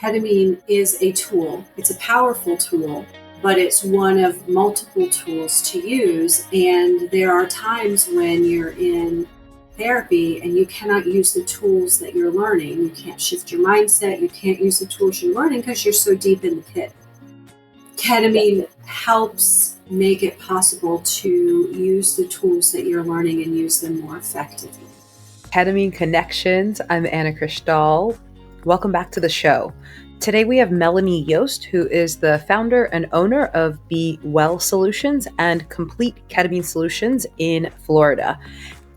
Ketamine is a tool. It's a powerful tool, but it's one of multiple tools to use. And there are times when you're in therapy and you cannot use the tools that you're learning. You can't shift your mindset. You can't use the tools you're learning because you're so deep in the pit. Ketamine helps make it possible to use the tools that you're learning and use them more effectively. Ketamine Connections. I'm Anna Krishtal. Welcome back to the show. Today we have Melanie Yost, who is the founder and owner of Be Well Solutions and Complete Ketamine Solutions in Florida.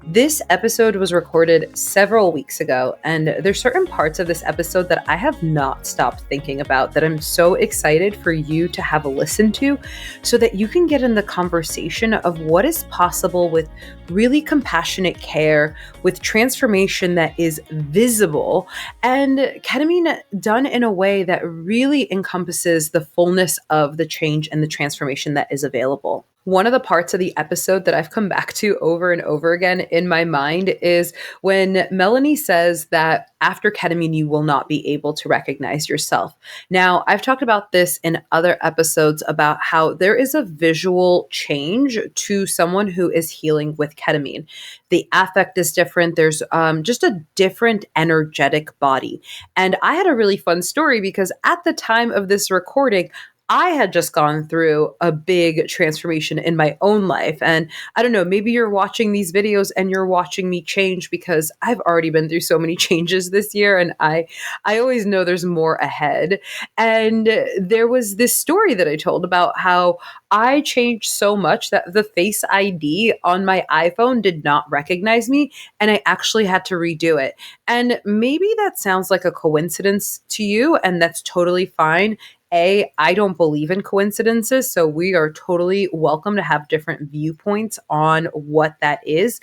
This episode was recorded several weeks ago, and there's certain parts of this episode that I have not stopped thinking about that I'm so excited for you to have a listen to so that you can get in the conversation of what is possible with really compassionate care, with transformation that is visible, and ketamine done in a way that really encompasses the fullness of the change and the transformation that is available. One of the parts of the episode that I've come back to over and over again in my mind is when Melanie says that after ketamine, you will not be able to recognize yourself. Now, I've talked about this in other episodes about how there is a visual change to someone who is healing with ketamine. The affect is different. There's just a different energetic body. And I had a really fun story because at the time of this recording, I had just gone through a big transformation in my own life. And I don't know, maybe you're watching these videos and you're watching me change because I've already been through so many changes this year. And I always know there's more ahead. And there was this story that I told about how I changed so much that the Face ID on my iPhone did not recognize me. And I actually had to redo it. And maybe that sounds like a coincidence to you, and that's totally fine. I don't believe in coincidences, so we are totally welcome to have different viewpoints on what that is.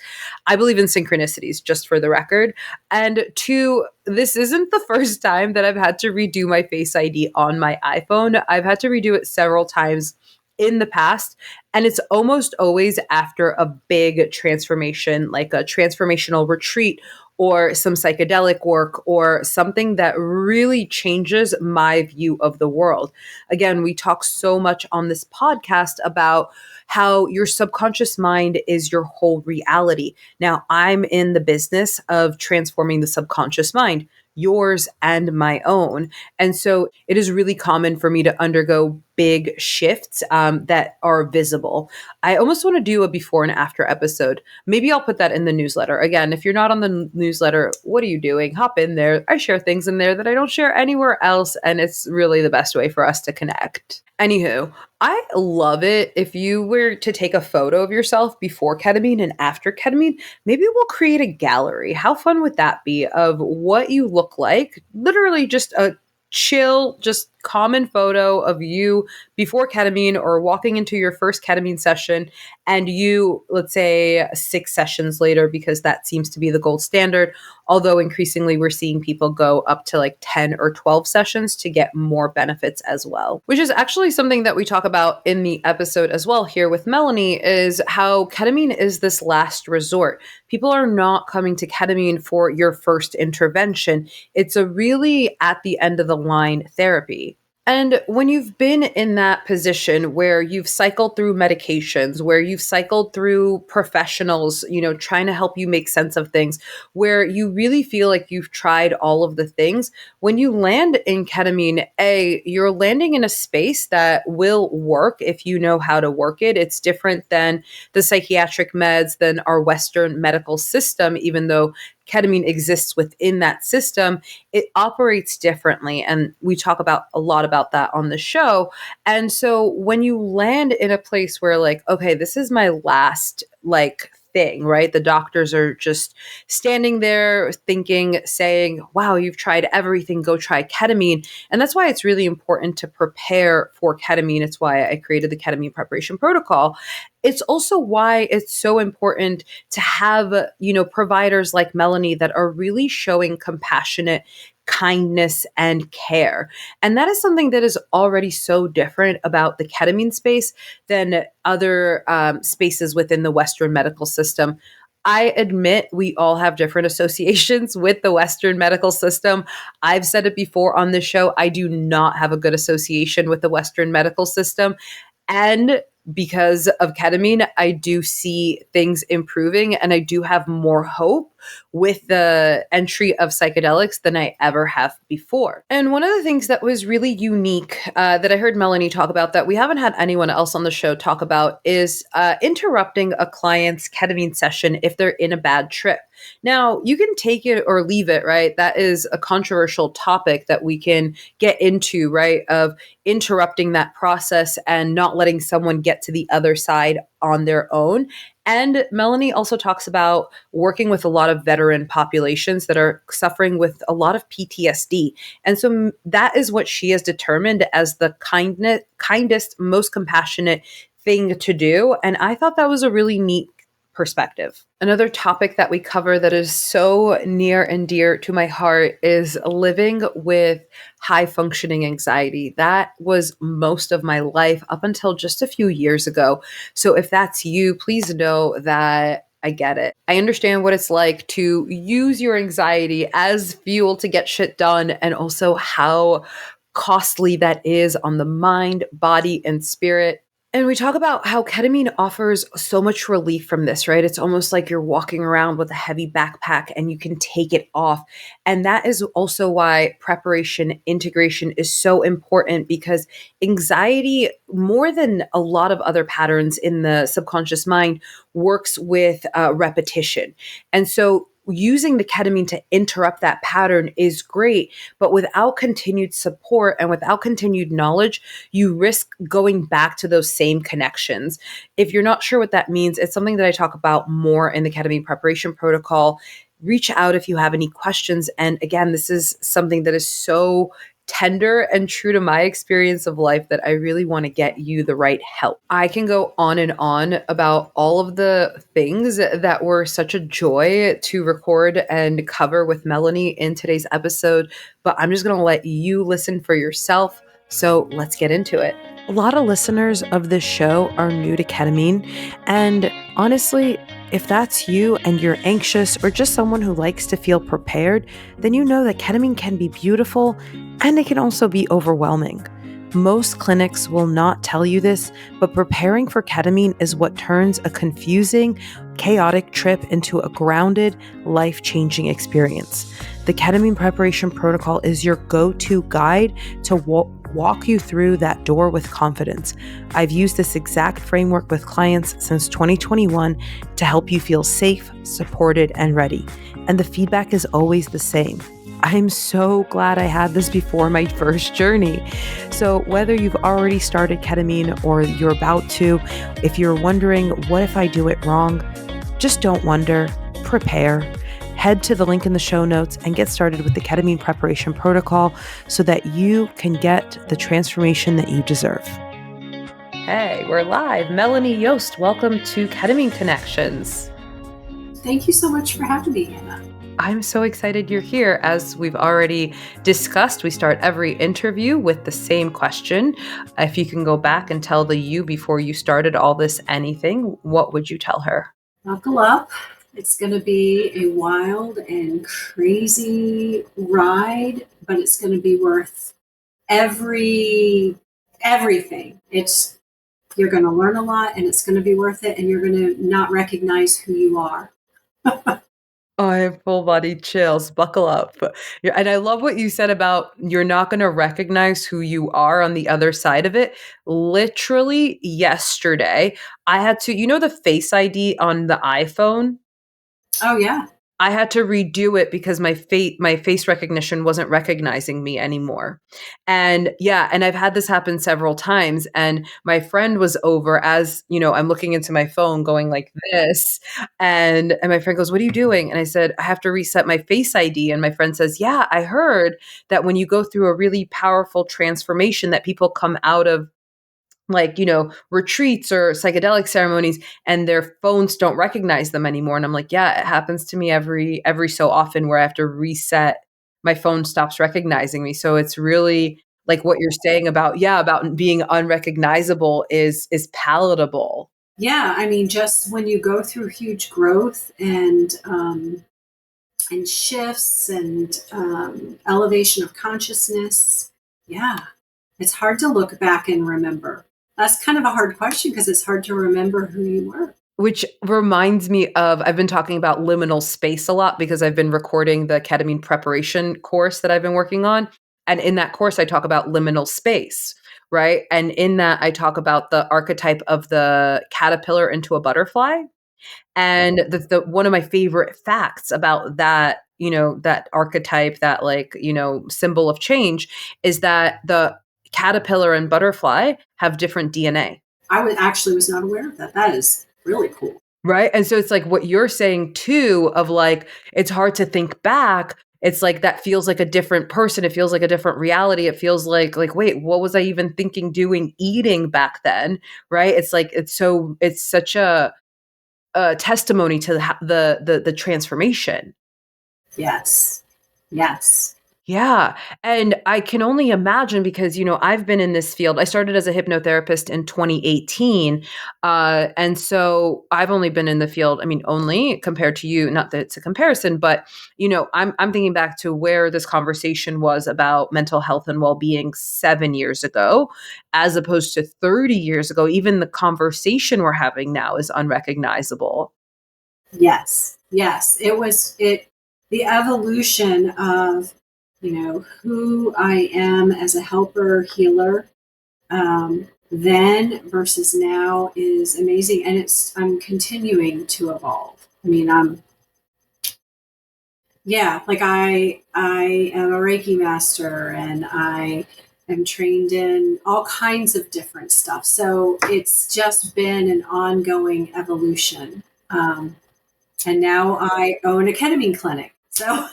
I believe in synchronicities, just for the record. And two, this isn't the first time that I've had to redo my Face ID on my iPhone. I've had to redo it several times in the past, and it's almost always after a big transformation, like a transformational retreat or some psychedelic work or something that really changes my view of the world. Again, we talk so much on this podcast about how your subconscious mind is your whole reality. Now, I'm in the business of transforming the subconscious mind, yours and my own. And so it is really common for me to undergo big shifts that are visible. I almost want to do a before and after episode. Maybe I'll put that in the newsletter. Again, if you're not on the newsletter, what are you doing? Hop in there. I share things in there that I don't share anywhere else, and it's really the best way for us to connect. Anywho, I love it if you were to take a photo of yourself before ketamine and after ketamine. Maybe we'll create a gallery. How fun would that be of what you look like? Literally just a chill, just common photo of you before ketamine or walking into your first ketamine session, and you, let's say 6 sessions later, because that seems to be the gold standard. Although increasingly we're seeing people go up to like 10 or 12 sessions to get more benefits as well, which is actually something that we talk about in the episode as well here with Melanie, is how ketamine is this last resort. People are not coming to ketamine for your first intervention. It's a really at the end of the line therapy. And when you've been in that position where you've cycled through medications, where you've cycled through professionals, trying to help you make sense of things, where you really feel like you've tried all of the things, when you land in ketamine, you're landing in a space that will work if you know how to work it. It's different than the psychiatric meds, than our Western medical system, even though ketamine exists within that system. It operates differently. And we talk about a lot about that on the show. And so when you land in a place where like, okay, this is my last thing, right? The doctors are just standing there thinking, saying, wow, you've tried everything, go try ketamine. And that's why it's really important to prepare for ketamine. It's why I created the ketamine preparation protocol. It's also why it's so important to have, providers like Melanie that are really showing compassionate kindness and care. And that is something that is already so different about the ketamine space than other spaces within the Western medical system. I admit we all have different associations with the Western medical system. I've said it before on this show. I do not have a good association with the Western medical system. And because of ketamine, I do see things improving and I do have more hope with the entry of psychedelics than I ever have before. And one of the things that was really unique that I heard Melanie talk about that we haven't had anyone else on the show talk about is interrupting a client's ketamine session if they're in a bad trip. Now, you can take it or leave it, right? That is a controversial topic that we can get into, right? Of interrupting that process and not letting someone get to the other side on their own. And Melanie also talks about working with a lot of veteran populations that are suffering with a lot of PTSD. And so that is what she has determined as the kindest, most compassionate thing to do. And I thought that was a really neat perspective. Another topic that we cover that is so near and dear to my heart is living with high functioning anxiety. That was most of my life up until just a few years ago. So if that's you, please know that I get it. I understand what it's like to use your anxiety as fuel to get shit done, and also how costly that is on the mind, body, and spirit. And we talk about how ketamine offers so much relief from this, right? It's almost like you're walking around with a heavy backpack and you can take it off. And that is also why preparation, integration is so important, because anxiety, more than a lot of other patterns in the subconscious mind, works with repetition. And so using the ketamine to interrupt that pattern is great, but without continued support and without continued knowledge, you risk going back to those same connections. If you're not sure what that means, it's something that I talk about more in the ketamine preparation protocol. Reach out if you have any questions. And again, this is something that is so tender and true to my experience of life that I really want to get you the right help. I can go on and on about all of the things that were such a joy to record and cover with Melanie in today's episode, but I'm just going to let you listen for yourself. So let's get into it. A lot of listeners of this show are new to ketamine, and honestly, if that's you and you're anxious or just someone who likes to feel prepared, then you know that ketamine can be beautiful and it can also be overwhelming. Most clinics will not tell you this, but preparing for ketamine is what turns a confusing, chaotic trip into a grounded, life-changing experience. The ketamine preparation protocol is your go-to guide to walk you through that door with confidence. I've used this exact framework with clients since 2021 to help you feel safe, supported, and ready. And the feedback is always the same. I'm so glad I had this before my first journey. So whether you've already started ketamine or you're about to, if you're wondering, what if I do it wrong? Just don't wonder, prepare. Head to the link in the show notes and get started with the ketamine preparation protocol so that you can get the transformation that you deserve. Hey, we're live. Melanie Yost, welcome to Ketamine Connections. Thank you so much for having me, Anna. I'm so excited you're here. As we've already discussed, we start every interview with the same question. If you can go back and tell the you before you started all this anything, what would you tell her? Buckle up. It's going to be a wild and crazy ride, but it's going to be worth everything. You're going to learn a lot, and it's going to be worth it, and you're going to not recognize who you are. I have full body chills. Buckle up. Yeah, and I love what you said about you're not going to recognize who you are on the other side of it. Literally yesterday, I had to, the Face ID on the iPhone? Oh, yeah. I had to redo it because my face recognition wasn't recognizing me anymore. And and I've had this happen several times. And my friend was over as, I'm looking into my phone going like this. And my friend goes, "What are you doing?" And I said, "I have to reset my Face ID." And my friend says, "Yeah, I heard that when you go through a really powerful transformation that people come out of retreats or psychedelic ceremonies and their phones don't recognize them anymore." And I'm like, yeah, it happens to me every so often where I have to reset. My phone stops recognizing me. So it's really like what you're saying about being unrecognizable is palatable. Yeah, I mean, just when you go through huge growth and shifts and elevation of consciousness, yeah, it's hard to look back and remember. That's kind of a hard question because it's hard to remember who you were. Which reminds me of I've been talking about liminal space a lot because I've been recording the ketamine preparation course that I've been working on. And in that course, I talk about liminal space, right? And in that, I talk about the archetype of the caterpillar into a butterfly. And the one of my favorite facts about that, that archetype, that like, symbol of change is that the caterpillar and butterfly have different DNA. Actually was not aware of that. That is really cool. Right? And so it's like what you're saying too of like it's hard to think back. It's like that feels like a different person. It feels like a different reality. It feels like wait, what was I even thinking, doing, eating back then? Right? It's like it's such a testimony to the transformation. Yes. Yes. Yeah. And I can only imagine because, I've been in this field. I started as a hypnotherapist in 2018. And so I've only been in the field, I mean, only compared to you, not that it's a comparison, but, I'm thinking back to where this conversation was about mental health and well being 7 years ago, as opposed to 30 years ago. Even the conversation we're having now is unrecognizable. Yes. Yes. The evolution of, who I am as a helper, healer, then versus now is amazing. And I'm continuing to evolve. I mean, like I am a Reiki master and I am trained in all kinds of different stuff. So it's just been an ongoing evolution. And now I own a ketamine clinic. So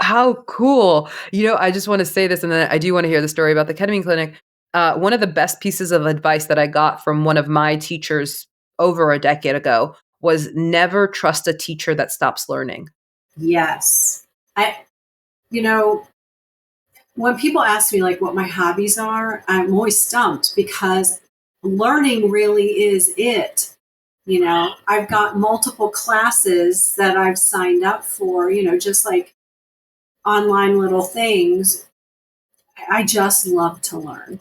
How cool. I just want to say this, and then I do want to hear the story about the ketamine clinic. One of the best pieces of advice that I got from one of my teachers over a decade ago was never trust a teacher that stops learning. yes, I, you know, when people ask me like what my hobbies are, I'm always stumped because learning really is it. I've got multiple classes that I've signed up for, just like online little things. I just love to learn.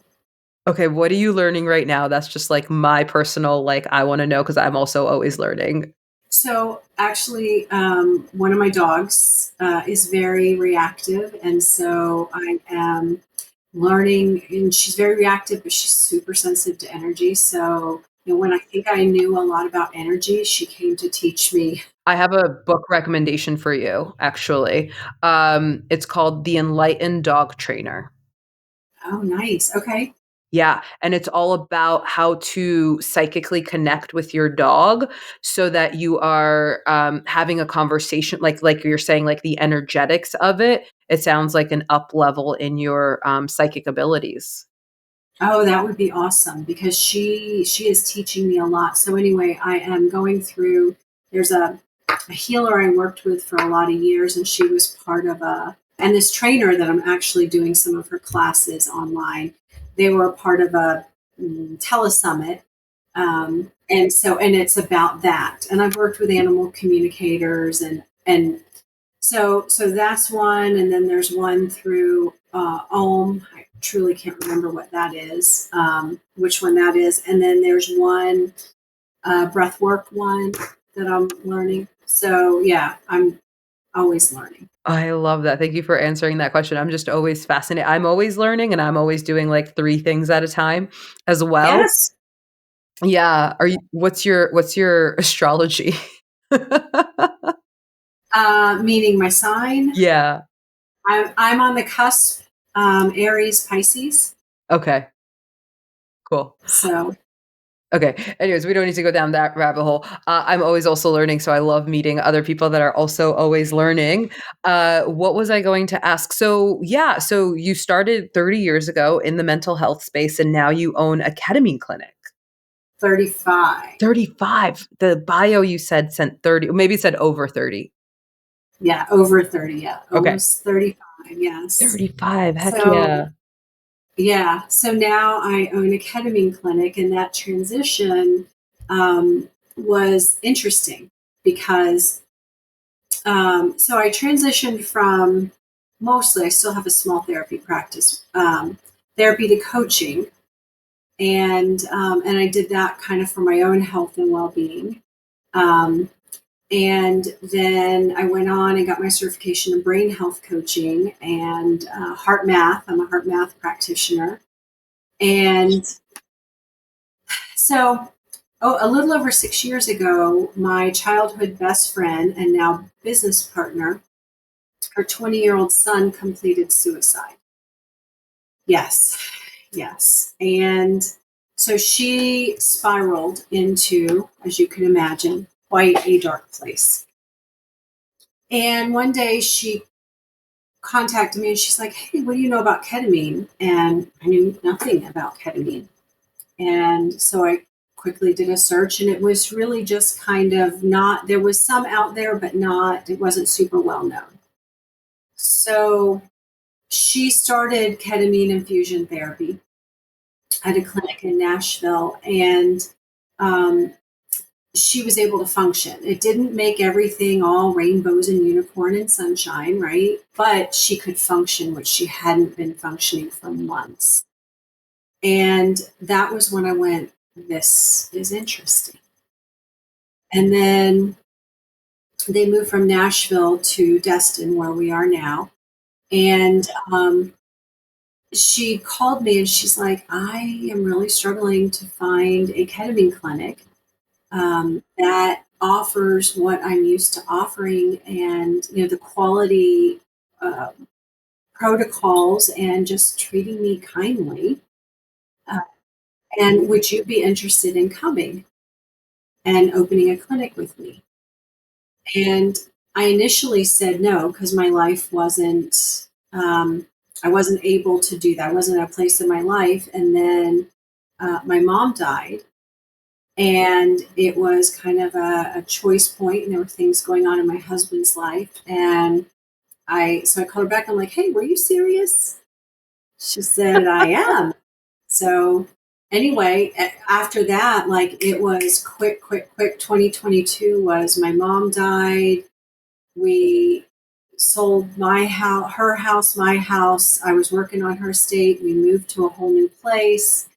Okay, what are you learning right now? That's just like my personal, like, I want to know because I'm also always learning. So actually, one of my dogs is very reactive, and so I am learning. And she's very reactive, but she's super sensitive to energy. So when I think I knew a lot about energy, she came to teach me. I have a book recommendation for you, actually. It's called The Enlightened Dog Trainer. Oh, nice. Okay. Yeah, and it's all about how to psychically connect with your dog so that you are having a conversation, like you're saying, like the energetics of it. It sounds like an up level in your psychic abilities. Oh, that would be awesome because she is teaching me a lot. So anyway, I am going through. There's a healer I worked with for a lot of years, and she was part of and this trainer that I'm actually doing some of her classes online. They were a part of a telesummit, and it's about that. And I've worked with animal communicators, and so that's one, and then there's one through Om. I truly can't remember what that is, which one that is, and then there's one breathwork one that I'm learning. So yeah, I'm always learning. I love that. Thank you for answering that question. I'm just always fascinated. I'm always learning and I'm always doing like three things at a time as well. Yes, Yeah. What's your astrology? meaning my sign. Yeah. I'm on the cusp, Aries, Pisces. Okay. Cool. So Okay. Anyways, we don't need to go down that rabbit hole. I'm always also learning, so I love meeting other people that are also always learning. What was I going to ask? So yeah, so you started 30 years ago in the mental health space, and now you own a ketamine clinic. 35. 35. The bio you said sent 30, maybe it said over 30. Yeah, over 30. Yeah, Okay. almost 35. Yes. 35. Heck So yeah. Yeah. So now I own a ketamine clinic, and that transition um, was interesting because so I transitioned from mostly, I still have a small therapy practice, therapy to coaching. And I did that kind of for my own health and well being. Um, and then I went on and got my certification in brain health coaching and heart math. I'm a heart math practitioner. And so, a little over 6 years ago, my childhood best friend and now business partner, her 20-year-old son completed suicide. Yes, yes. And so she spiraled into, as you can imagine, quite a dark place. And one day she contacted me and she's like, "Hey, what do you know about ketamine?" And I knew nothing about ketamine. And so I quickly did a search, and it was really just kind of not, there was some out there, but not, it wasn't super well known. So she started ketamine infusion therapy at a clinic in Nashville, and um, she was able to function. It didn't make everything all rainbows and unicorn and sunshine, right? But she could function, which she hadn't been functioning for months. And that was when I went, this is interesting. And then they moved from Nashville to Destin, where we are now. And she called me and she's like, I am really struggling to find a ketamine clinic that offers what I'm used to offering, and the quality uh, protocols and just treating me kindly. Uh, and would you be interested in coming and opening a clinic with me? And I initially said no because my life wasn't. I wasn't able to do that. I wasn't at a place in my life, and then my mom died, and it was kind of a choice point, and there were things going on in my husband's life. And I called her back. I'm like, "Hey, were you serious?" She said, "I am." So anyway, after that, like, it was quick, quick, quick. 2022 was, my mom died. We sold my house, her house, my house. I was working on her estate. We moved to a whole new place.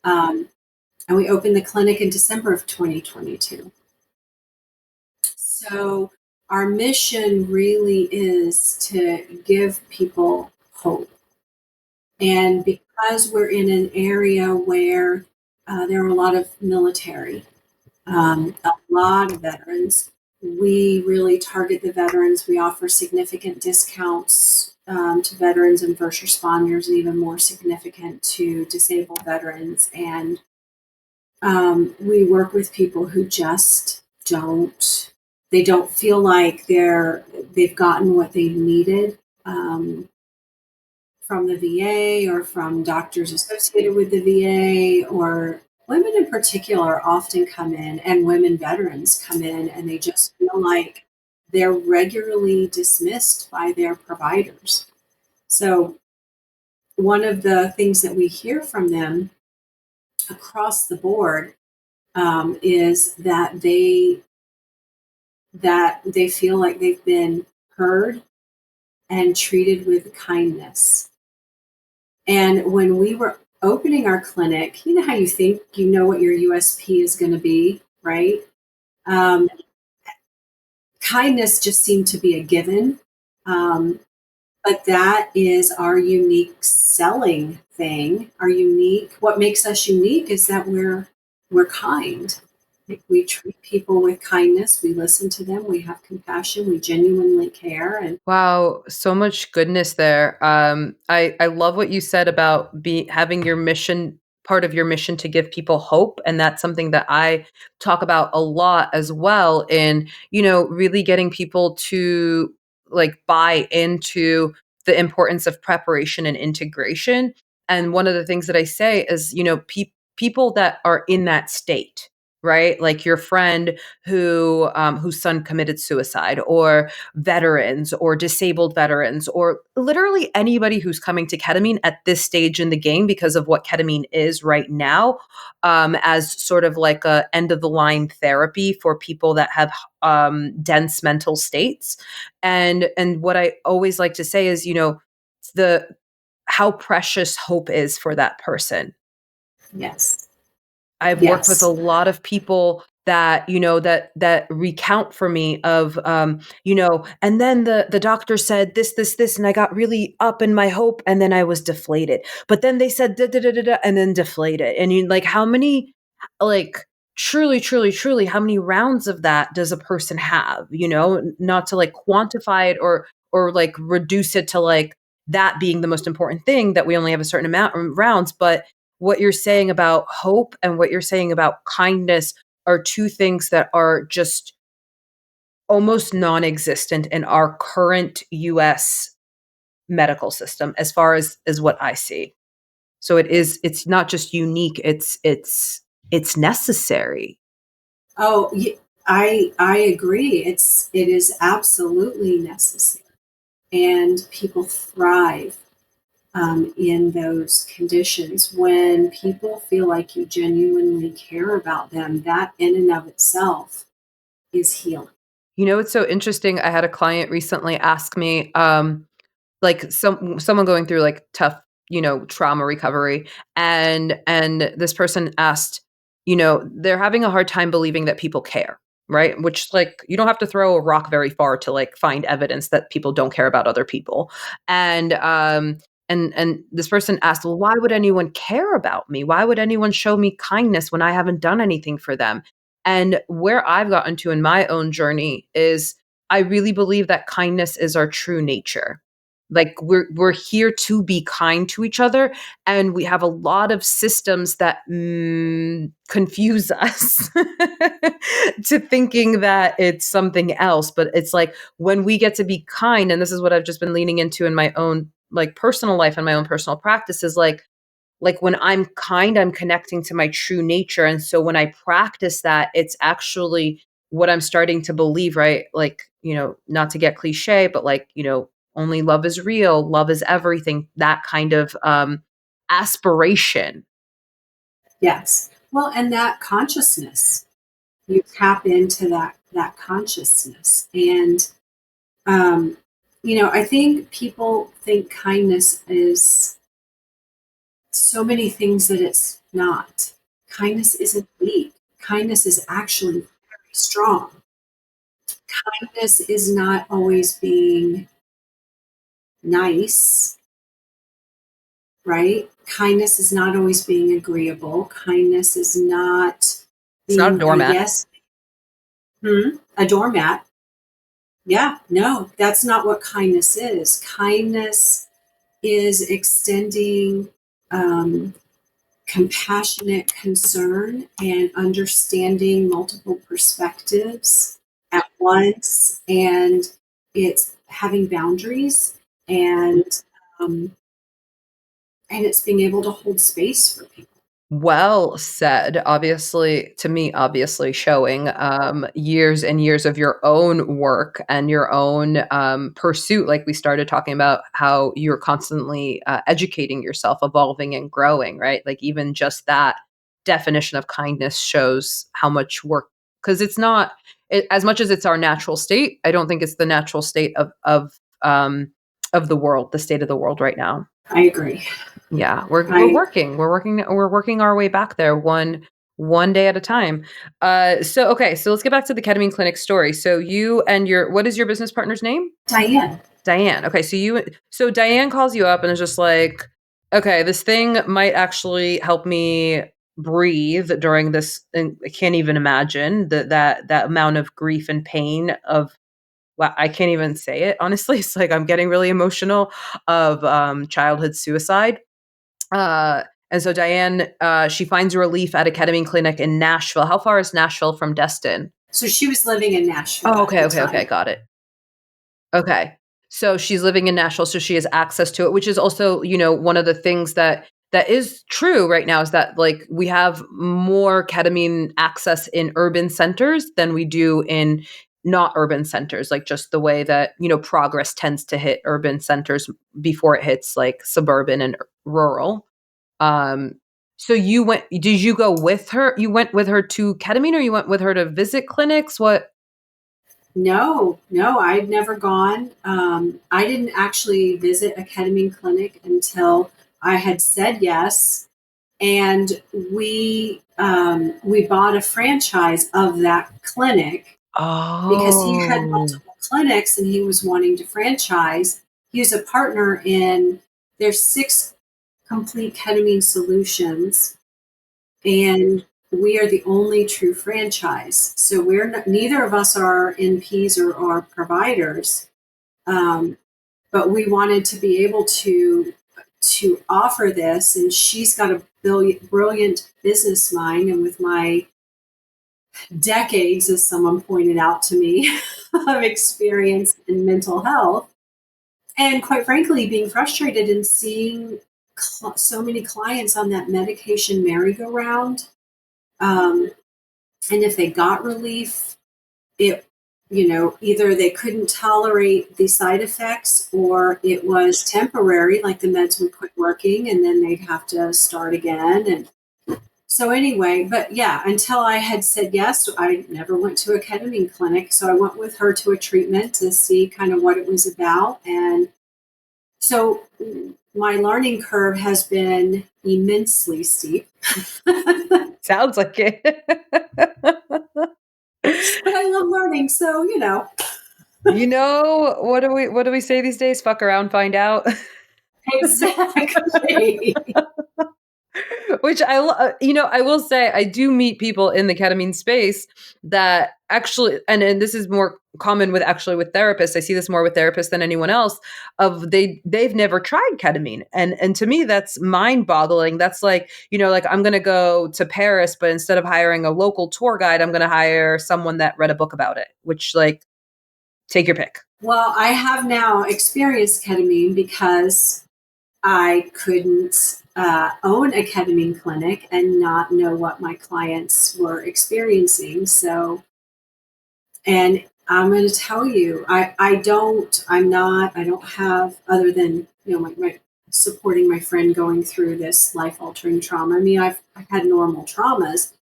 Um, and we opened the clinic in December of 2022. So our mission really is to give people hope. And because we're in an area where there are a lot of military, a lot of veterans, we really target the veterans. We offer significant discounts to veterans and first responders, and even more significant to disabled veterans. And we work with people who just they don't feel like they've gotten what they needed from the VA or from doctors associated with the VA, or women in particular often come in, and women veterans come in, and they just feel like they're regularly dismissed by their providers. So one of the things that we hear from them across the board is that they feel like they've been heard and treated with kindness. And when we were opening our clinic, you know how you think you know what your USP is going to be, right? Um, Kindness just seemed to be a given. Um, but that is our unique selling thing. What makes us unique is that we're kind. Like, we treat people with kindness. We listen to them. We have compassion. We genuinely care. And Wow, so much goodness there. I love what you said about having your mission, part of your mission, to give people hope, and that's something that I talk about a lot as well. In really getting people to like buy into the importance of preparation and integration. And one of the things that I say is, people that are in that state, right? Like your friend who whose son committed suicide, or veterans, or disabled veterans, or literally anybody who's coming to ketamine at this stage in the game because of what ketamine is right now, as sort of like a end of the line therapy for people that have dense mental states. And what I always like to say is, the how precious hope is for that person. Yes. I've worked with a Yes. lot of people that, that recount for me of, and then the doctor said this, and I got really up in my hope, and then I was deflated. But then they said da da da da, da and then deflated. And you like how many, like truly, truly, truly, how many rounds of that does a person have? Not to like quantify it or like reduce it to like that being the most important thing, that we only have a certain amount of rounds, but what you're saying about hope and what you're saying about kindness are two things that are just almost non-existent in our current US medical system, as far as what I see. So it's not just unique, it's necessary. Oh, I agree. It is absolutely necessary, and people thrive in those conditions. When people feel like you genuinely care about them, that in and of itself is healing. It's so interesting. I had a client recently ask me, like someone going through like tough, trauma recovery, and this person asked, they're having a hard time believing that people care, right? Which, like, you don't have to throw a rock very far to like find evidence that people don't care about other people. And this person asked, well, why would anyone care about me? Why would anyone show me kindness when I haven't done anything for them? And where I've gotten to in my own journey is, I really believe that kindness is our true nature. Like, we're here to be kind to each other, and we have a lot of systems that confuse us to thinking that it's something else. But it's like, when we get to be kind, and this is what I've just been leaning into in my own like personal life and my own personal practice, is like when I'm kind, I'm connecting to my true nature. And so when I practice that, it's actually what I'm starting to believe, right? Like, not to get cliche, but like, only love is real, love is everything, that kind of aspiration. Yes. Well, and that consciousness, you tap into that consciousness. And I think people think kindness is so many things that it's not. Kindness isn't weak. Kindness is actually very strong. Kindness is not always being nice, right? Kindness is not always being agreeable. Kindness is not It's not a being a doormat. yes, a doormat. Yeah, no, that's not what kindness is. Kindness is extending um, compassionate concern and understanding multiple perspectives at once, and it's having boundaries, and um, and it's being able to hold space for people. Well said. Obviously, to me, obviously showing years and years of your own work and your own pursuit. Like, we started talking about how you're constantly educating yourself, evolving and growing, right? Like, even just that definition of kindness shows how much work, because it's not as much as it's our natural state. I don't think it's the natural state of the world, the state of the world right now. I agree. Yeah, we're I working our way back there, one day at a time. So okay, so let's get back to the ketamine clinic story. So you and what is your business partner's name? Diane. Diane. Okay, so Diane calls you up and is just like, okay, this thing might actually help me breathe during this. And I can't even imagine that amount of grief and pain of. Well, I can't even say it honestly. It's like I'm getting really emotional of childhood suicide. And so Diane, she finds relief at a ketamine clinic in Nashville. How far is Nashville from Destin? So she was living in Nashville Oh, at the okay, time. got it. Okay. So she's living in Nashville, so she has access to it, which is also, one of the things that that is true right now is that like we have more ketamine access in urban centers than we do in not urban centers, like just the way that, progress tends to hit urban centers before it hits like suburban and rural. Um, so did you go with her? You went with her to ketamine or you went with her to visit clinics? What? No, no, I'd never gone. I didn't actually visit a ketamine clinic until I had said yes, and we bought a franchise of that clinic because he had Oh. multiple clinics and he was wanting to franchise. He was a partner in there's 6 complete ketamine solutions, and we are the only true franchise. So neither of us are NPs or are providers, um, but we wanted to be able to offer this. And she's got a brilliant business mind, and with my decades, as someone pointed out to me, of experience in mental health, and quite frankly, being frustrated and seeing so many clients on that medication merry-go-round. Um, and if they got relief, it, either they couldn't tolerate the side effects or it was temporary, like the meds would quit working and then they'd have to start again. And so, anyway, but yeah, until I had said yes, I never went to a ketamine clinic. So I went with her to a treatment to see kind of what it was about. And so my learning curve has been immensely steep. Sounds like it. But I love learning, so What do we say these days? Fuck around, find out. exactly. Which I will say I do meet people in the ketamine space that actually, and this is more common with therapists. I see this more with therapists than anyone else. They've never tried ketamine, and to me that's mind boggling. That's like like I'm going to go to Paris, but instead of hiring a local tour guide, I'm going to hire someone that read a book about it. Which like take your pick. Well, I have now experienced ketamine because I couldn't own a ketamine clinic and not know what my clients were experiencing. So, and I'm going to tell you, I don't have, other than, my supporting my friend going through this life altering trauma. I mean, I've had normal traumas,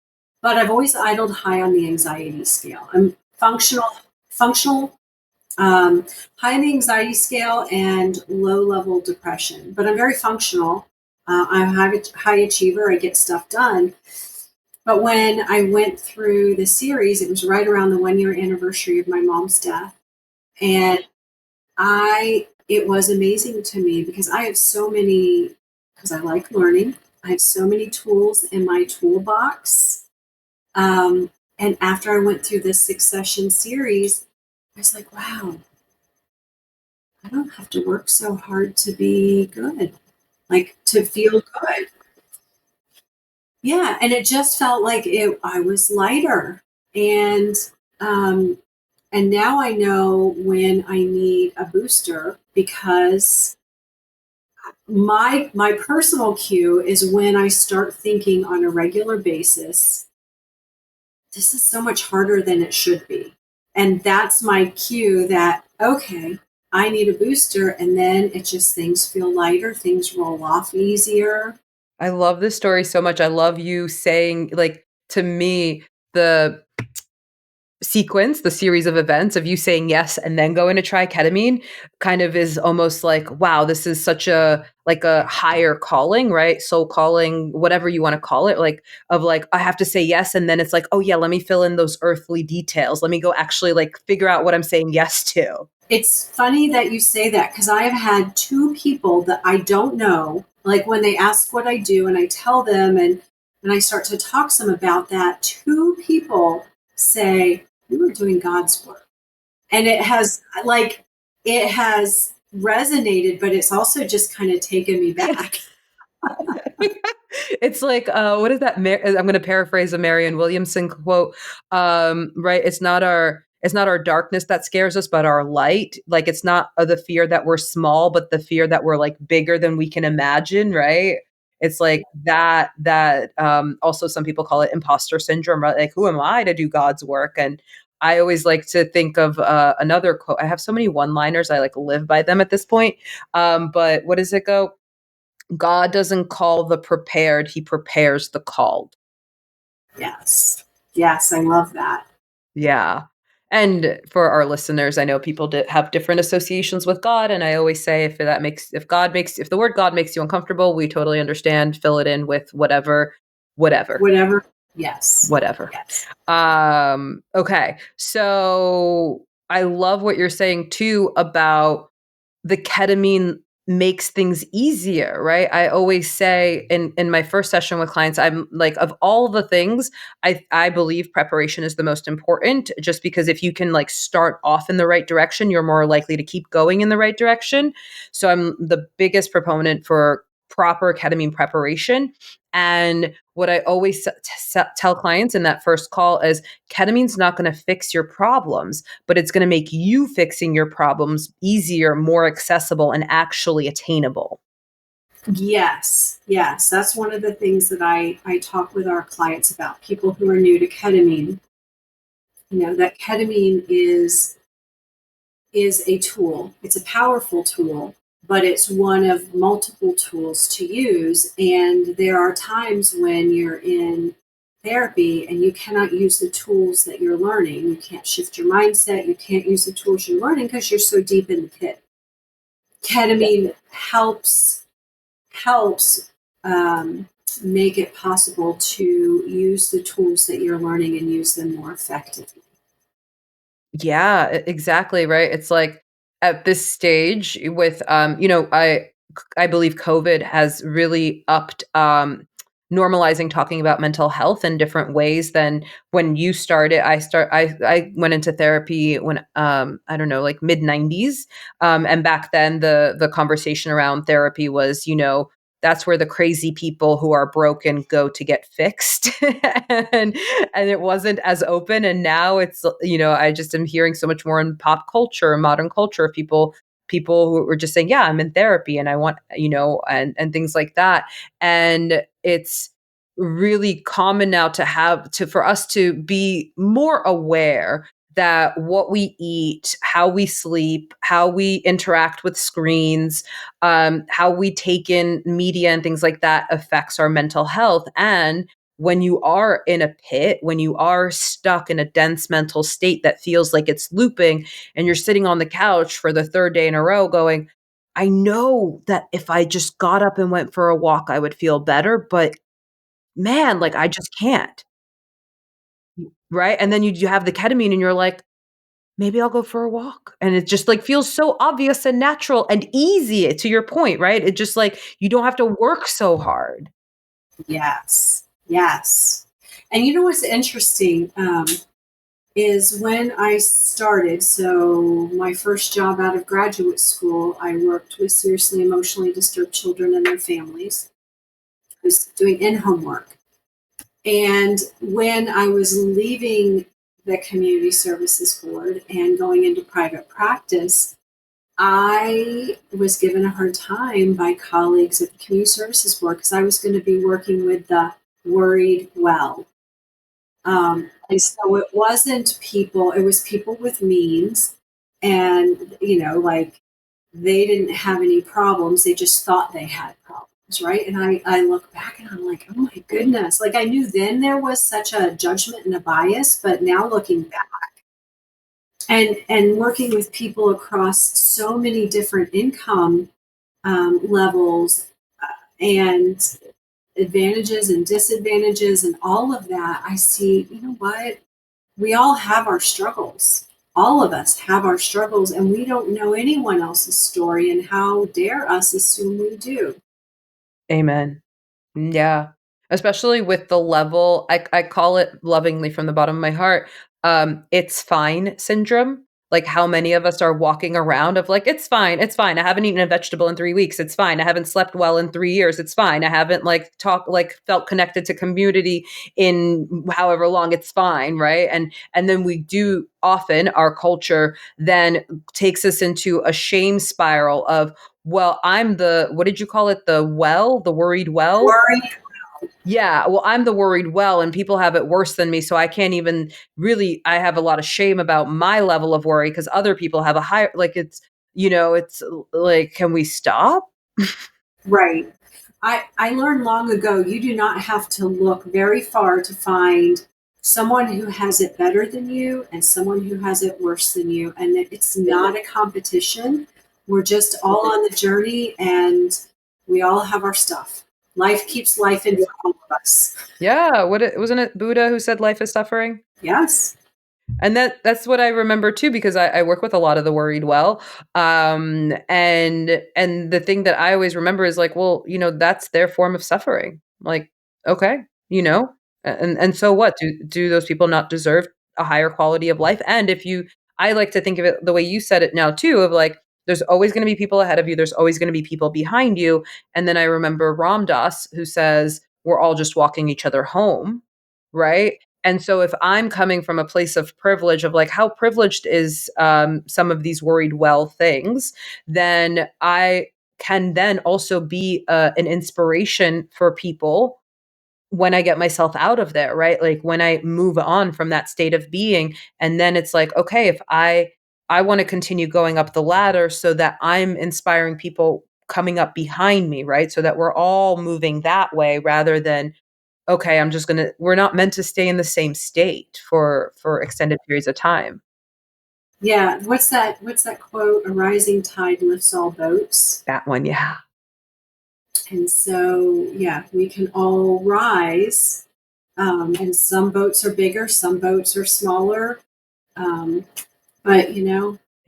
but I've always idled high on the anxiety scale. I'm functional, high on the anxiety scale and low level depression, but I'm very functional. I'm a high achiever. I get stuff done. But when I went through the series, it was right around the 1 year anniversary of my mom's death. And it was amazing to me because because I like learning, I have so many tools in my toolbox. And after I went through this 6 session series, I was like, wow, I don't have to work so hard to be good, like to feel good. Yeah. And it just felt like I was lighter. And, um, and now I know when I need a booster because my personal cue is when I start thinking on a regular basis, this is so much harder than it should be. And that's my cue that, okay, I need a booster. And then it just, things feel lighter, things roll off easier. I love this story so much. I love you saying, like, to me, the sequence, the series of events of you saying yes and then going to try ketamine kind of is almost like, wow, this is such a like a higher calling, right? Soul calling, whatever you want to call it, like of like, I have to say yes. And then it's like, oh yeah, let me fill in those earthly details. Let me go actually like figure out what I'm saying yes to. It's funny that you say that because I have had 2 people that I don't know, like when they ask what I do and I tell them and I start to talk to them about that, 2 people say, you were doing God's work. And it has resonated, but it's also just kind of taken me back. It's like, what is that? I'm going to paraphrase a Marianne Williamson quote. Right? It's not our darkness that scares us, but our light. Like it's not the fear that we're small, but the fear that we're like bigger than we can imagine. Right? It's like also some people call it imposter syndrome, right? Like, who am I to do God's work? And I always like to think of another quote. I have so many one-liners. I like live by them at this point. But what does it go? God doesn't call the prepared, he prepares the called. Yes. Yes, I love that. Yeah. And for our listeners, I know people have different associations with God, and I always say if the word God makes you uncomfortable, we totally understand. Fill it in with whatever, whatever, Whatever. Yes. whatever. Yes. Okay. So I love what you're saying too about the ketamine makes things easier, right? I always say in my first session with clients, I'm like, of all the things, I believe preparation is the most important, just because if you can like start off in the right direction, you're more likely to keep going in the right direction. So I'm the biggest proponent for proper ketamine preparation. And what I always tell clients in that first call is ketamine's not going to fix your problems, but it's going to make you fixing your problems easier, more accessible, and actually attainable. Yes. Yes. That's one of the things that I talk with our clients about, people who are new to ketamine. That ketamine is a tool. It's a powerful tool, but it's one of multiple tools to use. And there are times when you're in therapy and you cannot use the tools that you're learning. You can't shift your mindset. You can't use the tools you're learning because you're so deep in the pit. Ketamine helps make it possible to use the tools that you're learning and use them more effectively. Yeah, exactly, right? It's like at this stage with I believe COVID has really upped normalizing talking about mental health in different ways than when you started. I went into therapy when I don't know, like mid 90s. And back then the conversation around therapy was, that's where the crazy people who are broken go to get fixed. and and it wasn't as open, and now it's, I just am hearing so much more in pop culture, modern culture, people who are just saying, yeah, I'm in therapy and I want, and things like that. And it's really common now for us to be more aware that what we eat, how we sleep, how we interact with screens, how we take in media and things like that affects our mental health. And when you are in a pit, when you are stuck in a dense mental state that feels like it's looping, and you're sitting on the couch for the third day in a row going, I know that if I just got up and went for a walk, I would feel better, but man, like I just can't. Right. And then you have the ketamine and you're like, maybe I'll go for a walk. And it just like feels so obvious and natural and easy, to your point, right? It just like you don't have to work so hard. Yes. Yes. And you know what's interesting is when I started, so my first job out of graduate school, I worked with seriously emotionally disturbed children and their families. I was doing in-home work. And when I was leaving the community services board and going into private practice, I was given a hard time by colleagues at the community services board because I was going to be working with the worried well. And so it wasn't people, it was people with means. And, like they didn't have any problems. They just thought they had problems, right? And I look back and I'm like, oh my goodness. Like I knew then there was such a judgment and a bias, but now looking back and working with people across so many different income levels and advantages and disadvantages and all of that, I see, you know what? We all have our struggles. All of us have our struggles, and we don't know anyone else's story. And how dare us assume we do? Amen. Yeah. Especially with the level, I call it lovingly from the bottom of my heart, it's fine syndrome. Like how many of us are walking around of like, it's fine. It's fine. I haven't eaten a vegetable in 3 weeks. It's fine. I haven't slept well in 3 years. It's fine. I haven't like felt connected to community in however long. It's fine. Right. And then we do often our culture then takes us into a shame spiral of, well, I'm the, what did you call it? The worried well. Worry. Yeah, well, I'm the worried well, and people have it worse than me, so I can't even really I have a lot of shame about my level of worry because other people have a higher like it's like, can we stop? Right. I learned long ago you do not have to look very far to find someone who has it better than you and someone who has it worse than you. And that it's not a competition. We're just all on the journey and we all have our stuff. Life keeps life in for all of us. Yeah, wasn't it Buddha who said life is suffering? Yes. And that's what I remember too, because I work with a lot of the worried well. And the thing that I always remember is like, well, that's their form of suffering. Like, okay, and so what? Do those people not deserve a higher quality of life? And if you I like to think of it the way you said it now too, of like, there's always going to be people ahead of you, there's always going to be people behind you. And then I remember Ram Dass who says, we're all just walking each other home, right? And so if I'm coming from a place of privilege of like how privileged is some of these worried well things, then I can then also be an inspiration for people when I get myself out of there, right? Like when I move on from that state of being, and then it's like, okay, if I want to continue going up the ladder so that I'm inspiring people coming up behind me, right? So that we're all moving that way rather than okay, we're not meant to stay in the same state for extended periods of time. Yeah. What's that quote? A rising tide lifts all boats. That one, yeah. And so, yeah, we can all rise. And some boats are bigger, some boats are smaller. Um, but,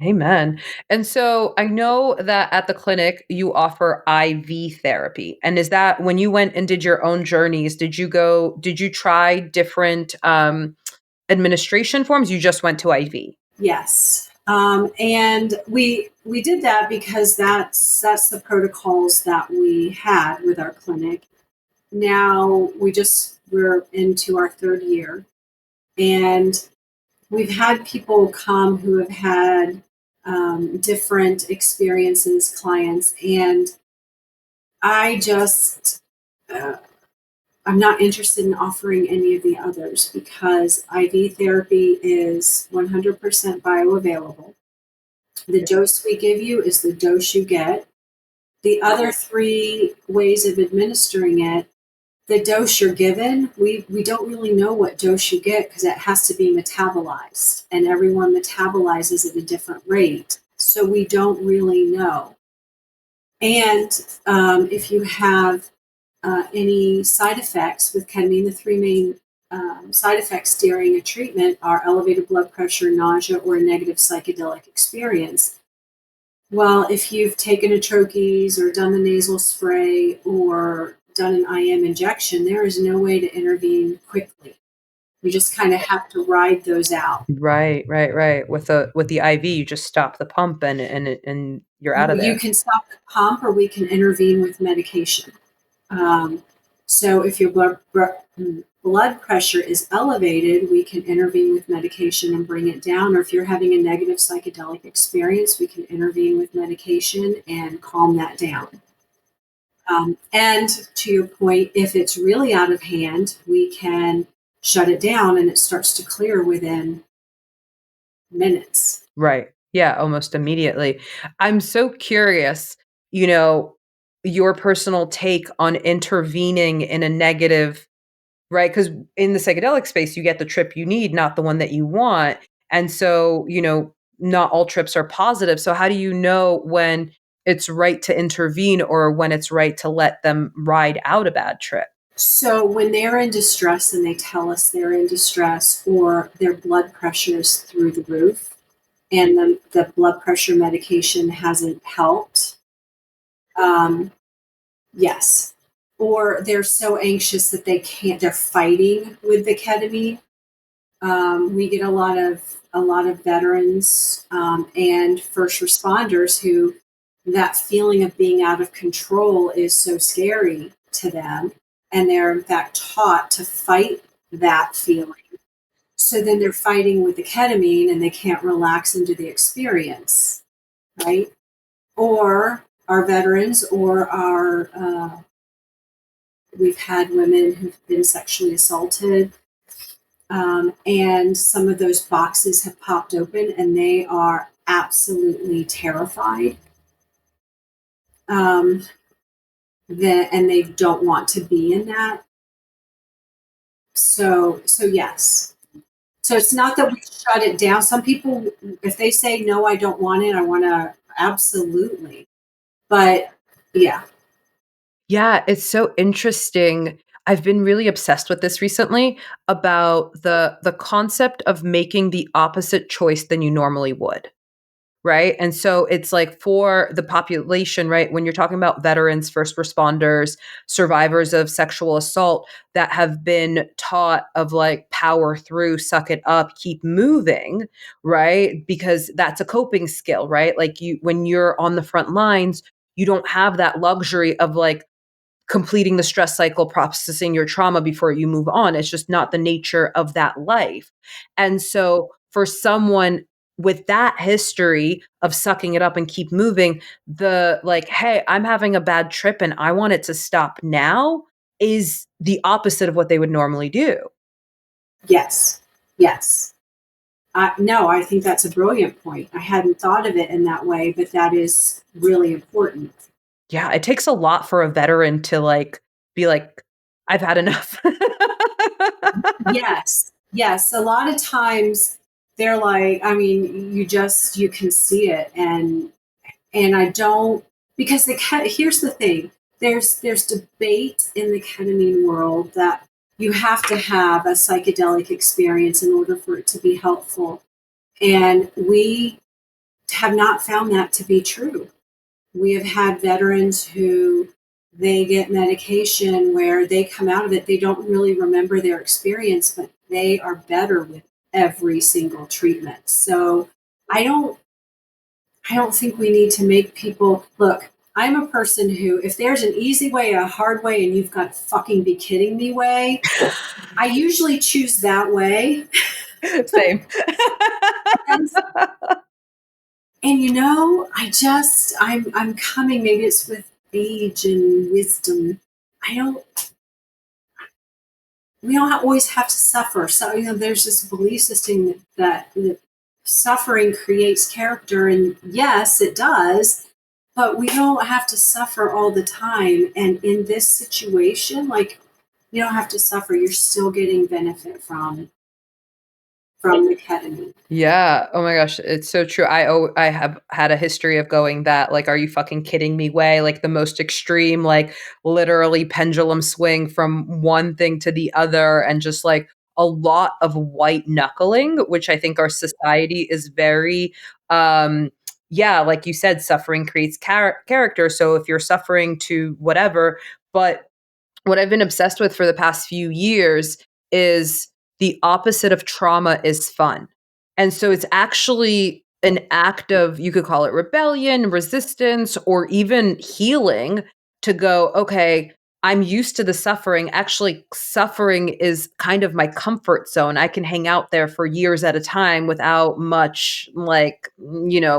Amen. And so I know that at the clinic you offer IV therapy. And is that when you went and did your own journeys, did you try different administration forms? You just went to IV? yes. And we did that because that's the protocols that we had with our clinic. Now we're into our third year, and we've had people come who have had different experiences, clients, and I just, uh, I'm not interested in offering any of the others because IV therapy is 100% bioavailable. The dose we give you is the dose you get. The other three ways of administering it, the dose you're given, we don't really know what dose you get because it has to be metabolized, and everyone metabolizes at a different rate. So we don't really know. And if you have any side effects with ketamine, the three main side effects during a treatment are elevated blood pressure, nausea, or a negative psychedelic experience. Well, if you've taken a troches or done the nasal spray or done an IM injection, there is no way to intervene quickly. You just kind of have to ride those out. Right, right, right. With the IV, you just stop the pump and you're out of You there. can stop the pump or we can intervene with medication. Um, so if your blood pressure is elevated, we can intervene with medication and bring it down. Or if you're having a negative psychedelic experience, we can intervene with medication and calm that down. And to your point, if it's really out of hand, we can shut it down and it starts to clear within minutes. Right. Yeah, almost immediately. I'm so curious, you know, your personal take on intervening in a negative, right? Because in the psychedelic space, you get the trip you need, not the one that you want. And so, not all trips are positive. So, how do you know when it's right to intervene or when it's right to let them ride out a bad trip? So when they're in distress and they tell us they're in distress or their blood pressure is through the roof and the blood pressure medication hasn't helped, um, yes. Or they're so anxious that they're fighting with the ketamine. We get a lot of veterans and first responders who that feeling of being out of control is so scary to them, and they're in fact taught to fight that feeling. So then they're fighting with the ketamine and they can't relax into the experience, right? Or our veterans, or our we've had women who've been sexually assaulted, and some of those boxes have popped open and they are absolutely terrified. Um, and they don't want to be in that. So yes. So it's not that we shut it down. Some people, if they say no, I don't want it, I want to absolutely. But yeah, Yeah, it's so interesting. I've been really obsessed with this recently about the concept of making the opposite choice than you normally would. Right. And so it's like for the population, right? When you're talking about veterans, first responders, survivors of sexual assault that have been taught of like power through, suck it up, keep moving, right? Because that's a coping skill, right? Like when you're on the front lines, you don't have that luxury of like completing the stress cycle, processing your trauma before you move on. It's just not the nature of that life. And so for someone with that history of sucking it up and keep moving, the like, hey, I'm having a bad trip and I want it to stop now is the opposite of what they would normally do. yes, yes. No, I think that's a brilliant point. I hadn't thought of it in that way, but that is really important. Yeah, it takes a lot for a veteran to like be like, I've had enough. Yes, yes. A lot of times they're like, I mean, you can see it, and I don't, because here's the thing. There's debate in the ketamine world that you have to have a psychedelic experience in order for it to be helpful. And we have not found that to be true. We have had veterans who they get medication where they come out of it, they don't really remember their experience, but they are better with every single treatment. So I don't I don't think we need to make people look. I'm a person who, if there's an easy way, a hard way, and you've got fucking be kidding me way, I usually choose that way. Same. And, and I'm coming, maybe it's with age and wisdom. I don't, we don't always have to suffer. So, there's this belief system that suffering creates character. And yes, it does, but we don't have to suffer all the time. And in this situation, like, you don't have to suffer. You're still getting benefit from the ketamine. Yeah. Oh my gosh, it's so true. I have had a history of going that like, are you fucking kidding me way, like the most extreme, like literally pendulum swing from one thing to the other, and just like a lot of white knuckling, which I think our society is very yeah, like you said, suffering creates character. So if you're suffering to whatever, but what I've been obsessed with for the past few years is the opposite of trauma is fun. And so it's actually an act of, you could call it rebellion, resistance, or even healing to go, okay, I'm used to the suffering. Actually, suffering is kind of my comfort zone. I can hang out there for years at a time without much, like,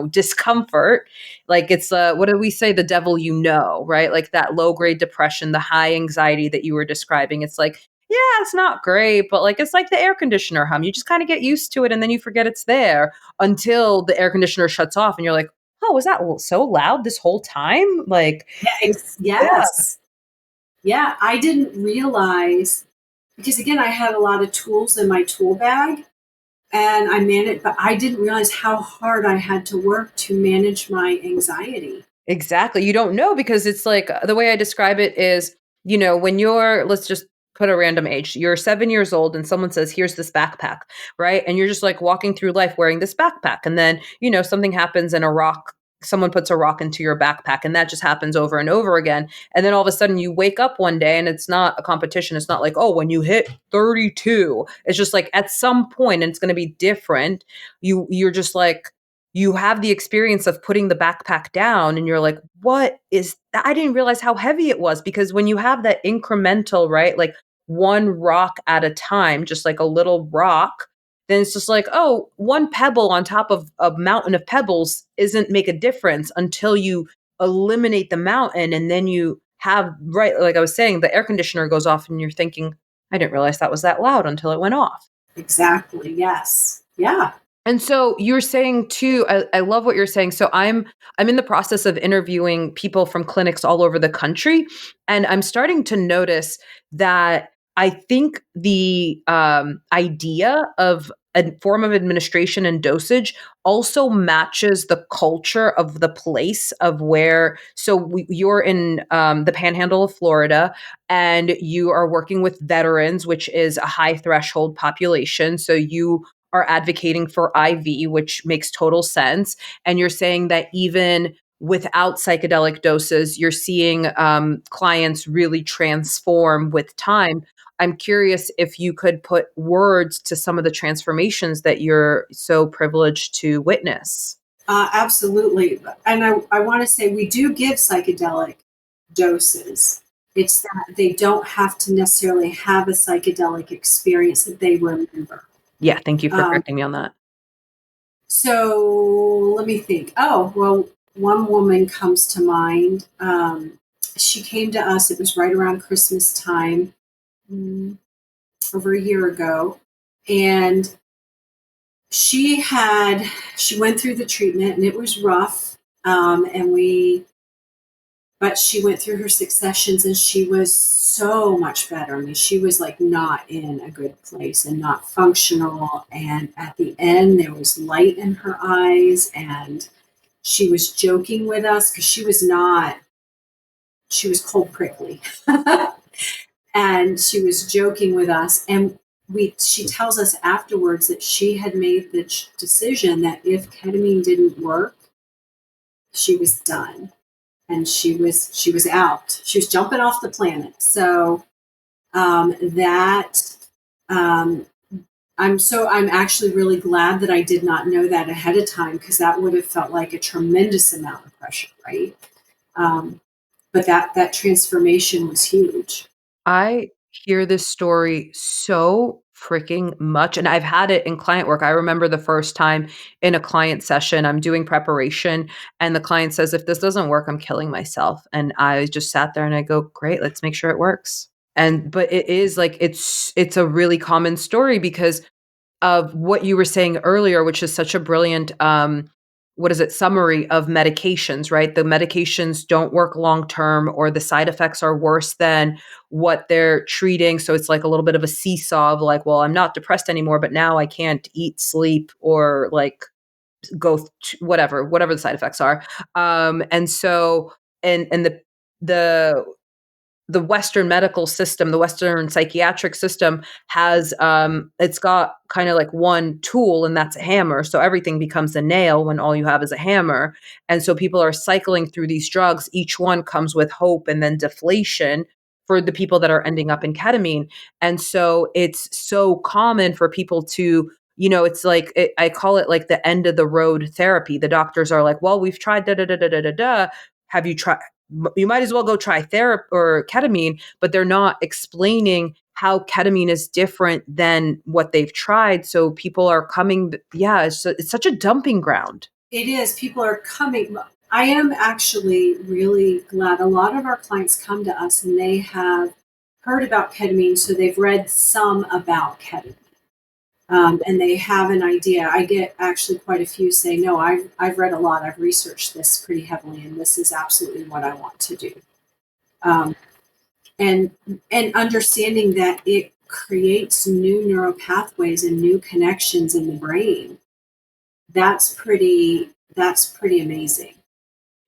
discomfort. Like it's what do we say, the devil, right? Like that low grade depression, the high anxiety that you were describing. It's like, yeah, it's not great, but like it's like the air conditioner hum. You just kind of get used to it and then you forget it's there until the air conditioner shuts off and you're like, oh, was that so loud this whole time? Like, yeah. Yes. Yeah, I didn't realize, because again, I had a lot of tools in my tool bag and I managed, but I didn't realize how hard I had to work to manage my anxiety. Exactly. You don't know because it's like the way I describe it is, when you're, let's just put a random age, you're 7 years old and someone says, here's this backpack, right? And you're just like walking through life wearing this backpack. And then, something happens and a rock someone puts a rock into your backpack, and that just happens over and over again. And then all of a sudden you wake up one day and it's not a competition. It's not like, oh, when you hit 32, it's just like at some point, and it's going to be different. You're just like, you have the experience of putting the backpack down and you're like, what is that? I didn't realize how heavy it was, because when you have that incremental, right? Like one rock at a time, just like a little rock, then it's just like, oh, one pebble on top of a mountain of pebbles isn't make a difference until you eliminate the mountain. And then you have, right, like I was saying, the air conditioner goes off and you're thinking, I didn't realize that was that loud until it went off. Exactly. Yes. Yeah. And so you're saying too, I love what you're saying. So I'm in the process of interviewing people from clinics all over the country, and I'm starting to notice that I think the idea of a form of administration and dosage also matches the culture of the place of where. So you're in the Panhandle of Florida, and you are working with veterans, which is a high threshold population. So you are advocating for IV, which makes total sense. And you're saying that even without psychedelic doses, you're seeing clients really transform with time. I'm curious if you could put words to some of the transformations that you're so privileged to witness. Absolutely. And I want to say we do give psychedelic doses. It's that they don't have to necessarily have a psychedelic experience that they remember. Yeah, thank you for correcting me on that. So let me think. Oh, well, one woman comes to mind. She came to us, it was right around Christmas time, over a year ago. And she went through the treatment and it was rough. But she went through her successions and she was so much better. I mean, she was like not in a good place and not functional. And at the end, there was light in her eyes, and she was joking with us because she was cold prickly. And she was joking with us. And she tells us afterwards that she had made the decision that if ketamine didn't work, she was done. And she was out. She was jumping off the planet. So that I'm actually really glad that I did not know that ahead of time, because that would have felt like a tremendous amount of pressure, right? But that transformation was huge. I hear this story so freaking much, and I've had it in client work. I remember the first time in a client session, I'm doing preparation, and the client says, if this doesn't work, I'm killing myself. And I just sat there and I go, great, let's make sure it works. But it is like, it's a really common story because of what you were saying earlier, which is such a brilliant summary of medications, right? The medications don't work long term, or the side effects are worse than what they're treating. So it's like a little bit of a seesaw of like, well, I'm not depressed anymore, but now I can't eat, sleep, or like whatever the side effects are. And so and the Western medical system, the Western psychiatric system has, it's got kind of like one tool, and that's a hammer. So everything becomes a nail when all you have is a hammer. And so people are cycling through these drugs. Each one comes with hope and then deflation for the people that are ending up in ketamine. And so it's so common for people to, it's like, I call it like the end of the road therapy. The doctors are like, well, we've tried da da da da da da da. Have you tried? You might as well go try therapy or ketamine, but they're not explaining how ketamine is different than what they've tried. So people are coming. Yeah, it's such a dumping ground. It is. People are coming. I am actually really glad. A lot of our clients come to us and they have heard about ketamine, so they've read some about ketamine. And they have an idea. I get actually quite a few say, no, I've read a lot. I've researched this pretty heavily, and this is absolutely what I want to do. Um, and understanding that it creates new neural pathways and new connections in the brain. That's pretty amazing.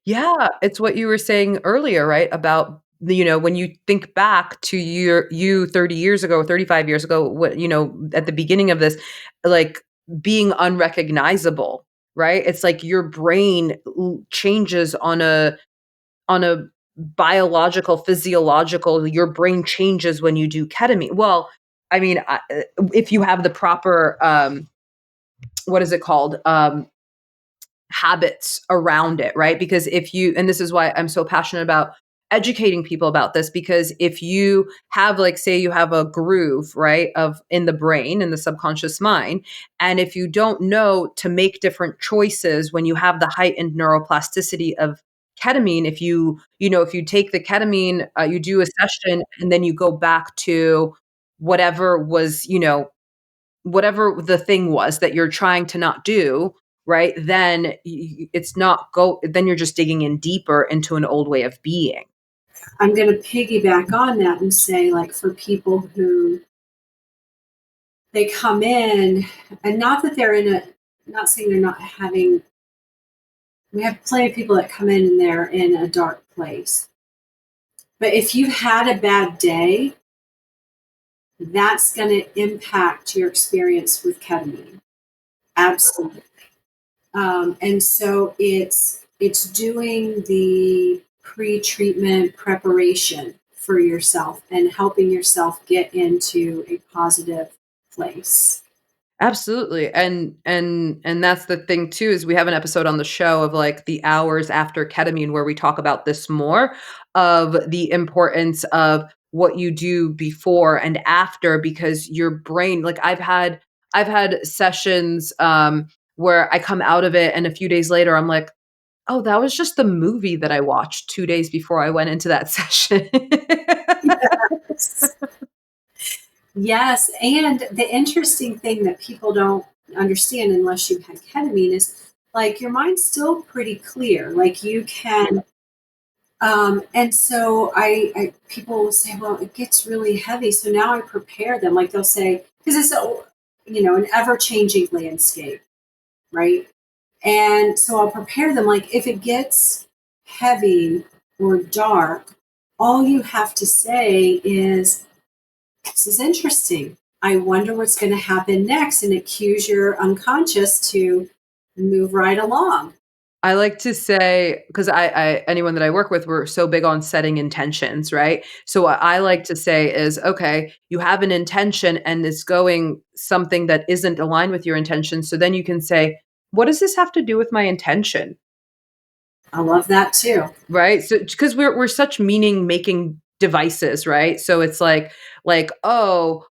Yeah, it's what you were saying earlier, right? About when you think back to you 30 years ago, 35 years ago, at the beginning of this, like being unrecognizable. right? It's like your brain changes on a biological, physiological, your brain changes when you do ketamine. Well, I mean, if you have the proper, what is it called? Habits around it, right? Because if you, and this is why I'm so passionate about educating people about this, because if you have, like, say you have a groove, right, of in the brain, in the subconscious mind, and if you don't know to make different choices when you have the heightened neuroplasticity of ketamine, if you take the ketamine, you do a session and then you go back to whatever was, whatever the thing was that you're trying to not do, right? Then it's not go then you're just digging in deeper into an old way of being. I'm going to piggyback on that and say, like, for people who they come in, and not that they're in a, not saying they're not having, we have plenty of people that come in and they're in a dark place. But if you've had a bad day, that's going to impact your experience with ketamine. Absolutely. And so it's doing the pre-treatment preparation for yourself and helping yourself get into a positive place. Absolutely. And that's the thing too, is we have an episode on the show of like the hours after ketamine where we talk about this more, of the importance of what you do before and after, because your brain, like I've had sessions where I come out of it and a few days later I'm like, "Oh, that was just the movie that I watched 2 days before I went into that session." Yes. Yes. And the interesting thing that people don't understand unless you've had ketamine is, like, your mind's still pretty clear. Like, you can, and so I people will say, well, it gets really heavy. So now I prepare them. Like, they'll say, because it's an ever changing landscape, right? And so I'll prepare them, like, if it gets heavy or dark, all you have to say is, this is interesting. I wonder what's going to happen next. And it cues your unconscious to move right along. I like to say, because I anyone that I work with, we're so big on setting intentions, right? So what I like to say is, okay, you have an intention and it's going something that isn't aligned with your intention. So then you can say, what does this have to do with my intention? I love that too. Right? So because we're such meaning making devices, right? So it's like, oh,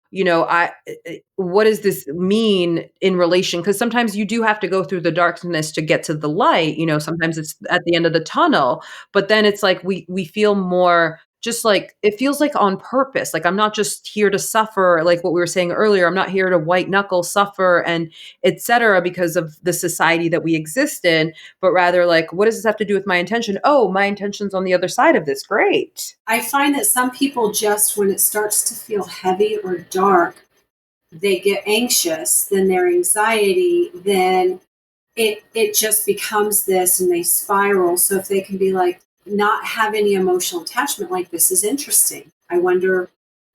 what does this mean in relation? Because sometimes you do have to go through the darkness to get to the light. Sometimes it's at the end of the tunnel, but then it's like we feel more, just like it feels like on purpose. Like I'm not just here to suffer, like what we were saying earlier. I'm not here to white knuckle suffer and etc. because of the society that we exist in, but rather like, what does this have to do with my intention? Oh, my intention's on the other side of this. Great. I find that some people, just when it starts to feel heavy or dark, they get anxious, then their anxiety, then it just becomes this, and they spiral. So if they can be like, not have any emotional attachment, like, this is interesting. I wonder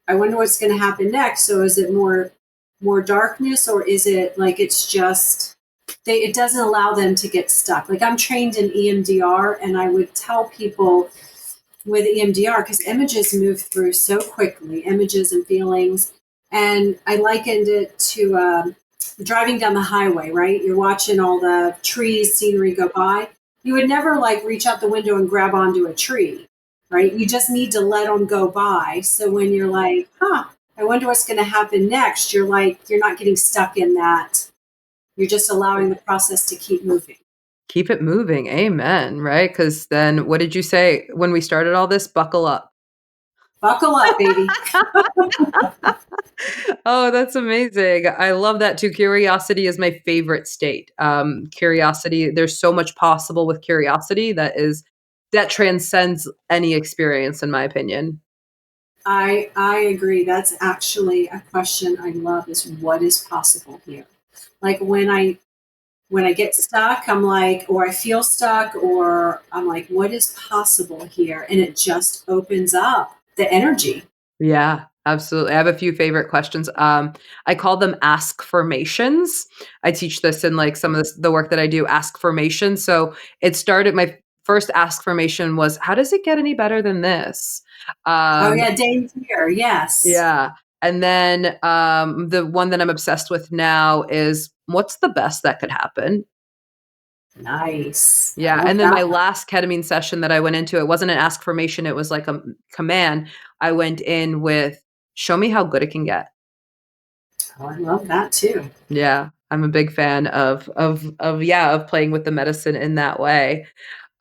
what's going to happen next. So is it more darkness, or is it like, it's just it doesn't allow them to get stuck. Like, I'm trained in EMDR, and I would tell people with EMDR, because images move through so quickly, images and feelings. And I likened it to driving down the highway, right? You're watching all the trees, scenery go by. You would never, like, reach out the window and grab onto a tree, right? You just need to let them go by. So when you're like, I wonder what's going to happen next, you're like, you're not getting stuck in that. You're just allowing the process to keep moving. Keep it moving. Amen. Right? Because then what did you say when we started all this? Buckle up. Buckle up, baby. Oh, that's amazing. I love that too. Curiosity is my favorite state. Curiosity, there's so much possible with curiosity that transcends any experience, in my opinion. I agree. That's actually a question I love, is what is possible here? Like, when I get stuck, I'm like, or I feel stuck, or I'm like, what is possible here? And it just opens up the energy. Yeah. Absolutely. I have a few favorite questions. I call them ask formations. I teach this in like some of the work that I do, ask formations. So it started, my first ask formation was, how does it get any better than this? Oh Um, yeah, Dane Deer, yes. yeah. And then the one that I'm obsessed with now is, what's the best that could happen? Nice. I Yeah, love and then that my one. last ketamine session that I went into, it wasn't an ask formation, it was like a command. I went in with, show me how good it can get. Oh, I love that too. Yeah, I'm a big fan of playing with the medicine in that way.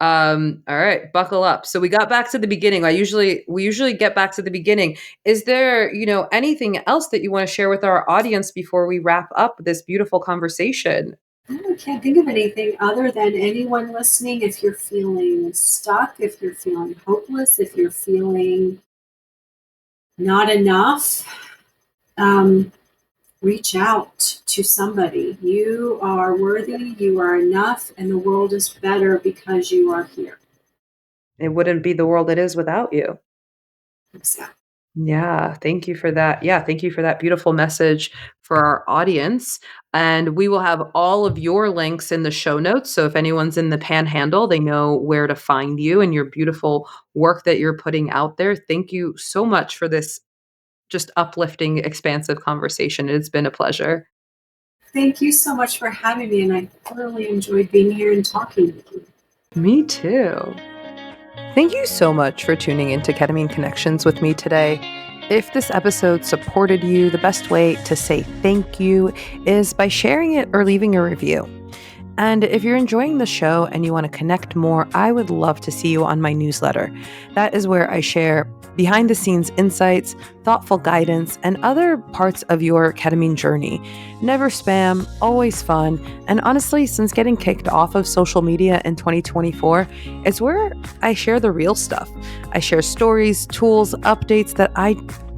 All right, buckle up. So we got back to the beginning. We usually get back to the beginning. Is there, anything else that you want to share with our audience before we wrap up this beautiful conversation? I can't think of anything other than anyone listening, if you're feeling stuck, if you're feeling hopeless, if you're feeling not enough, um, reach out to somebody. You are worthy, you are enough, and the world is better because you are here. It wouldn't be the world it is without you. So, Yeah, thank you for that. Yeah, thank you for that beautiful message for our audience. And we will have all of your links in the show notes. So if anyone's in the panhandle, they know where to find you and your beautiful work that you're putting out there. Thank you so much for this just uplifting, expansive conversation. It's been a pleasure. thank you so much for having me, and I thoroughly enjoyed being here and talking with you. Me too. Thank you so much for tuning into Ketamine Connections with me today. If this episode supported you, the best way to say thank you is by sharing it or leaving a review. And if you're enjoying the show and you want to connect more, I would love to see you on my newsletter. That is where I share behind the scenes insights, thoughtful guidance, and other parts of your ketamine journey. Never spam, always fun. And honestly, since getting kicked off of social media in 2024, it's where I share the real stuff. I share stories, tools, updates that I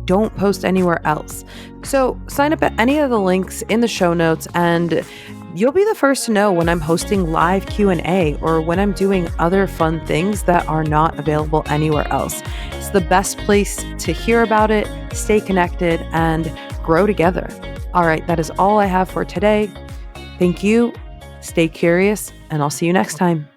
don't post anywhere else. So sign up at any of the links in the show notes and you'll be the first to know when I'm hosting live Q&A or when I'm doing other fun things that are not available anywhere else. It's the best place to hear about it, stay connected, and grow together. All right, that is all I have for today. Thank you. Stay curious, and I'll see you next time.